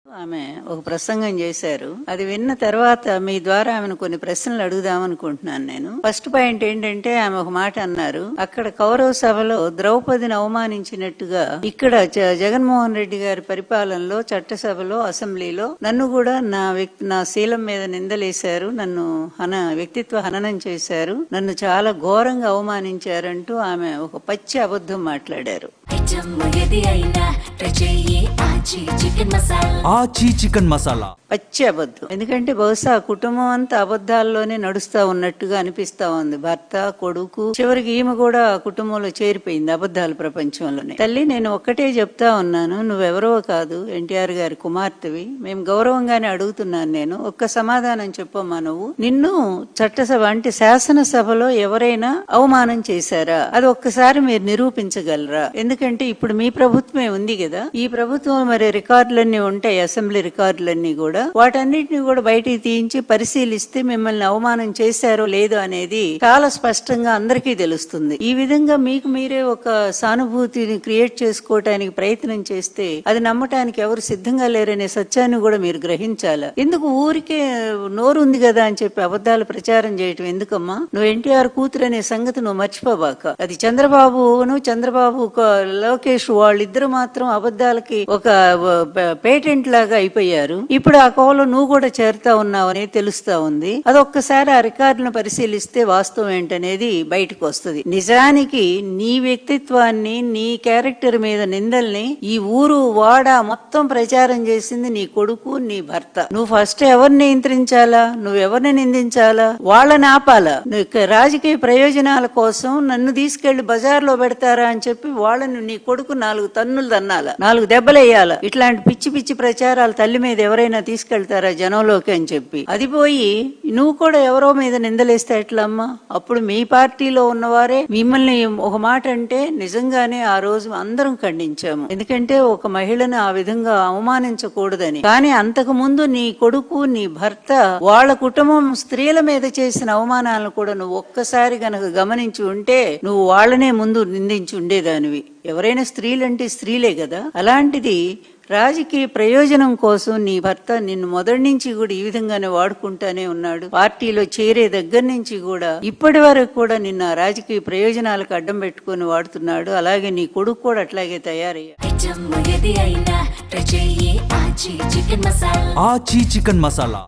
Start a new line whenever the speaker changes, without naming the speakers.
ఆమె ఒక ప్రసంగం చేశారు. అది విన్న తర్వాత మీ ద్వారా ఆమెను కొన్ని ప్రశ్నలు అడుగుదామనుకుంటున్నాను నేను. ఫస్ట్ పాయింట్ ఏంటంటే ఆమె ఒక మాట అన్నారు, అక్కడ కౌరవ సభలో ద్రౌపదిని అవమానించినట్టుగా ఇక్కడ జగన్మోహన్ రెడ్డి గారి పరిపాలనలో చట్టసభలో అసెంబ్లీలో నన్ను కూడా నా శీలం మీద నిందలేశారు, నన్ను వ్యక్తిత్వ హననం చేశారు, నన్ను చాలా ఘోరంగా అవమానించారంటూ ఆమె ఒక పచ్చి అబద్ధం మాట్లాడారు.
చికెన్ మసాలా
పచ్చి అబద్ధం. ఎందుకంటే బహుశా కుటుంబం అంతా అబద్ధాల్లోనే నడుస్తా ఉన్నట్టుగా అనిపిస్తా ఉంది. భర్త, కొడుకు, చివరికి ఈమె కూడా కుటుంబంలో చేరిపోయింది అబద్ధాల ప్రపంచంలోనే. తల్లి, నేను ఒక్కటే చెప్తా ఉన్నాను, నువ్వెవరో కాదు, ఎన్టీఆర్ గారి కుమార్తెవి. మేము గౌరవంగానే అడుగుతున్నాను. నేను ఒక్క సమాధానం చెప్పమ్మా. నువ్వు నిన్ను చట్టసభ అంటే శాసనసభలో ఎవరైనా అవమానం చేశారా? అది ఒక్కసారి మీరు నిరూపించగలరా? ఎందుకంటే ఇప్పుడు మీ ప్రభుత్వమే ఉంది కదా, ఈ ప్రభుత్వం మరి రికార్డులన్నీ ఉంటాయి, అసెంబ్లీ రికార్డులన్నీ కూడా, వాటన్నిటిని కూడా బయటికి తీయించి పరిశీలిస్తే మిమ్మల్ని అవమానం చేశారో లేదో అనేది చాలా స్పష్టంగా అందరికీ తెలుస్తుంది. ఈ విధంగా మీకు మీరే ఒక సానుభూతిని క్రియేట్ చేసుకోవటానికి ప్రయత్నం చేస్తే అది నమ్మటానికి ఎవరు సిద్ధంగా లేరనే సత్యాన్ని కూడా మీరు గ్రహించాలా? ఎందుకు ఊరికే నోరు ఉంది కదా అని చెప్పి అబద్ధాలు ప్రచారం చేయటం ఎందుకమ్మా? నువ్వు ఎన్టీఆర్ కూతురు అనే సంగతి నువ్వు మర్చిపోబాక. అది చంద్రబాబు లోకేష్ వాళ్ళిద్దరు మాత్రం అబద్ధాలకి ఒక పేటెంట్ లాగా అయిపోయారు. ఇప్పుడు ఆ కోవలో నువ్వు కూడా చేరుతా ఉన్నావని తెలుస్తా ఉంది. అదొక్కసారి ఆ రికార్డులను పరిశీలిస్తే వాస్తవం ఏంటనేది బయటకు వస్తుంది. నిజానికి నీ వ్యక్తిత్వాన్ని, నీ క్యారెక్టర్ మీద నిందల్ని ఈ ఊరు వాడ మొత్తం ప్రచారం చేసింది నీ కొడుకు, నీ భర్త. నువ్వు ఫస్ట్ ఎవరిని నియంత్రించాలా? నువ్వెవరిని నిందించాలా? వాళ్ళని ఆపాలా? రాజకీయ ప్రయోజనాల కోసం నన్ను తీసుకెళ్లి బజార్లో పెడతారా అని చెప్పి వాళ్ళని నీ కొడుకు 4 తన్నులు తన్నాలా, 4 దెబ్బలేయాలా? ఇట్లాంటి పిచ్చి పిచ్చి ప్రచారాలు తల్లి మీద ఎవరైనా తీసుకెళ్తారా జనంలోకి అని చెప్పి? అది పోయి నువ్వు కూడా ఎవరో మీద నిందలేస్తే ఎట్లా అమ్మా? అప్పుడు మీ పార్టీలో ఉన్నవారే మిమ్మల్ని ఒక మాట అంటే నిజంగానే ఆ రోజు అందరం ఖండించాము. ఎందుకంటే ఒక మహిళను ఆ విధంగా అవమానించకూడదని. కానీ అంతకు ముందు నీ కొడుకు, నీ భర్త, వాళ్ళ కుటుంబం స్త్రీల మీద చేసిన అవమానాలను కూడా నువ్వు ఒక్కసారి గనక గమనించి ఉంటే నువ్వు వాళ్ళనే ముందు నిందించి ఉండేదానివి. ఎవరైనా స్త్రీలంటే స్త్రీలే కదా. అలాంటిది రాజకీయ ప్రయోజనం కోసం నీ భర్త నిన్ను మొదటి నుంచి కూడా ఈ విధంగానే వాడుకుంటానే ఉన్నాడు. పార్టీలో చేరే దగ్గర నుంచి కూడా ఇప్పటి వరకు కూడా నిన్న రాజకీయ ప్రయోజనాలకు అడ్డం పెట్టుకుని వాడుతున్నాడు. అలాగే నీ కొడుకు కూడా అట్లాగే తయారయ్యాడు.
చికెన్ మసాలా